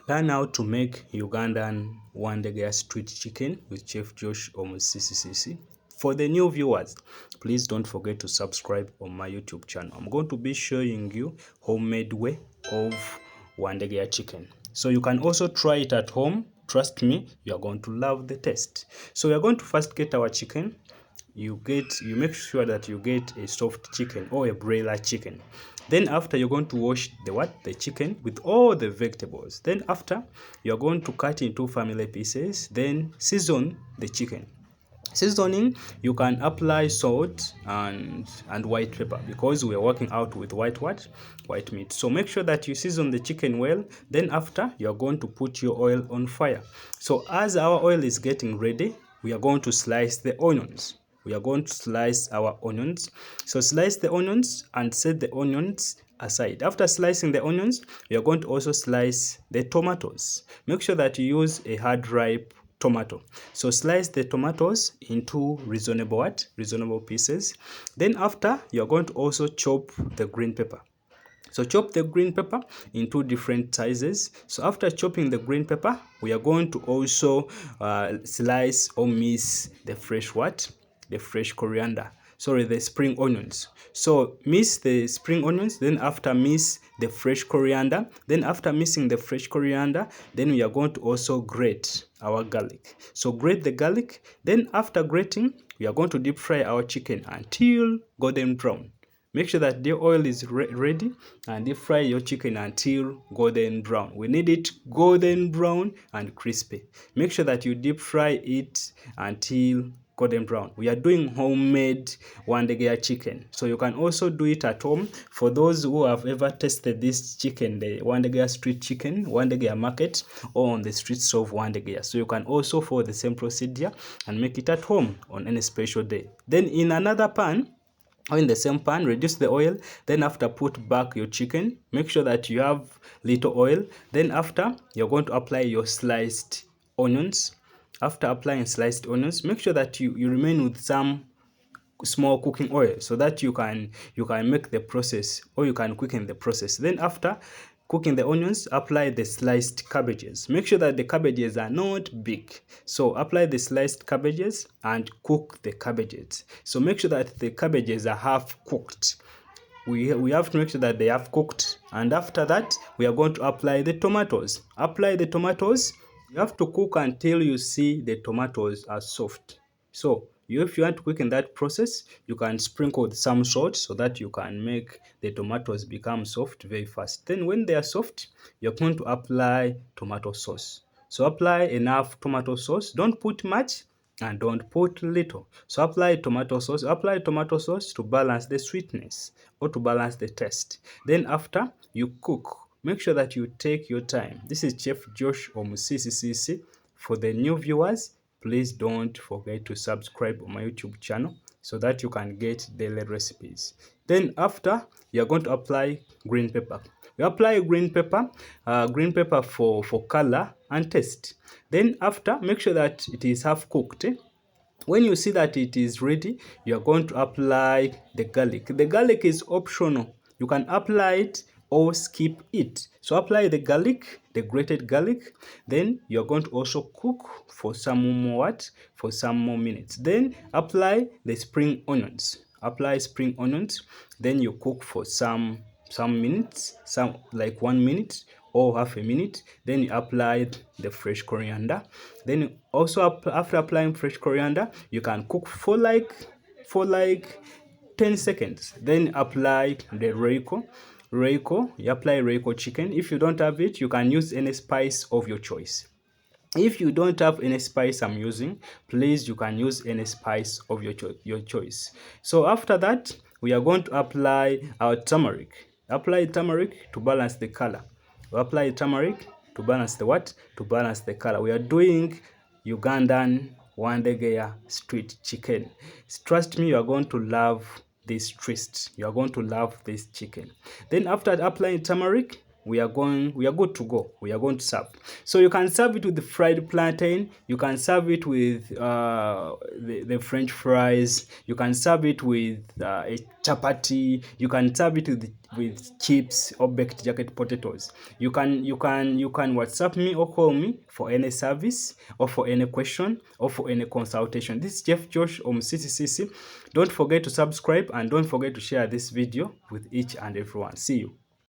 Learn how to make Ugandan wandegeya street chicken with Chef Josh Omusisi. For the new viewers, please don't forget to subscribe on my YouTube channel. I'm going to be showing you homemade way of wandegeya chicken. So you can also try it at home. Trust me, you are going to love the taste. So we are going to first get our chicken. You make sure that you get a soft chicken or a broiler chicken. Then after, you're going to wash the chicken with all the vegetables. Then after, you're going to cut into family pieces. Then season the chicken. Seasoning, you can apply salt and white pepper, because we are working out with white meat. So make sure that you season the chicken well. Then after, you are going to put your oil on fire. So as our oil is getting ready, we are going to slice the onions. We are going to slice our onions. So slice the onions and set the onions aside. After slicing the onions, we are going to also slice the tomatoes. Make sure that you use a hard ripe tomato. So slice the tomatoes into reasonable pieces. Then after, you're going to also chop the green pepper. So chop the green pepper into different sizes. So after chopping the green pepper, we are going to also slice or miss the fresh coriander. Sorry, the spring onions. So miss the spring onions, then after miss the fresh coriander. Then after mixing the fresh coriander, then we are going to also grate our garlic. So grate the garlic. Then after grating, we are going to deep fry our chicken until golden brown. Make sure that the oil is ready and deep fry your chicken until golden brown. We need it golden brown and crispy. Make sure that you deep fry it until golden brown. We are doing homemade wandegeya chicken, so you can also do it at home. For those who have ever tasted this chicken, the wandegeya street chicken, wandegeya market, or on the streets of wandegeya, so you can also follow the same procedure and make it at home on any special day. Then in another pan, or in the same pan, reduce the oil. Then after, put back your chicken. Make sure that you have little oil. Then after, you're going to apply your sliced onions. After applying sliced onions, make sure that you remain with some small cooking oil, so that you can make the process, or you can quicken the process. Then after cooking the onions, apply the sliced cabbages. Make sure that the cabbages are not big. So apply the sliced cabbages and cook the cabbages. So make sure that the cabbages are half cooked. We have to make sure that they have cooked. And after that, we are going to apply the tomatoes. Apply the tomatoes. You have to cook until you see the tomatoes are soft. So if you want to quicken that process, you can sprinkle with some salt, so that you can make the tomatoes become soft very fast. Then when they are soft, you're going to apply tomato sauce. So apply enough tomato sauce. Don't put much and don't put little. So apply tomato sauce. Apply tomato sauce to balance the sweetness, or to balance the taste. Then after you cook, make sure that you take your time. This is Chef Josh Omusisi. For the new viewers, please don't forget to subscribe on my YouTube channel, so that you can get daily recipes. Then after, you're going to apply green pepper. You apply green pepper for color and taste. Then after, make sure that it is half cooked. When you see that it is ready, you are going to apply the garlic. The garlic is optional. You can apply it or skip it. So apply the garlic, the grated garlic. Then you are going to also cook for some more minutes. Then apply the spring onions. Apply spring onions. Then you cook for some minutes, some like 1 minute or half a minute. Then you apply the fresh coriander. Then also after applying fresh coriander, you can cook for like 10 seconds. Then apply the Reiko. You apply Reiko chicken. If you don't have it, you can use any spice of your choice. If you don't have any spice I'm using, please, you can use any spice of your choice. So after that, we are going to apply our turmeric. Apply turmeric to balance the color. We apply turmeric to balance the what? To balance the color. We are doing Ugandan wandegeya street chicken. Trust me, you are going to love this twist. You are going to love this chicken. Then after applying turmeric, we are good to go. We are going to serve. So you can serve it with the fried plantain, you can serve it with the French fries, you can serve it with a chapati, you can serve it with chips or baked jacket potatoes. You can WhatsApp me or call me for any service or for any question or for any consultation. This is Chef Josh CCCC. Don't forget to subscribe and don't forget to share this video with each and everyone. See you.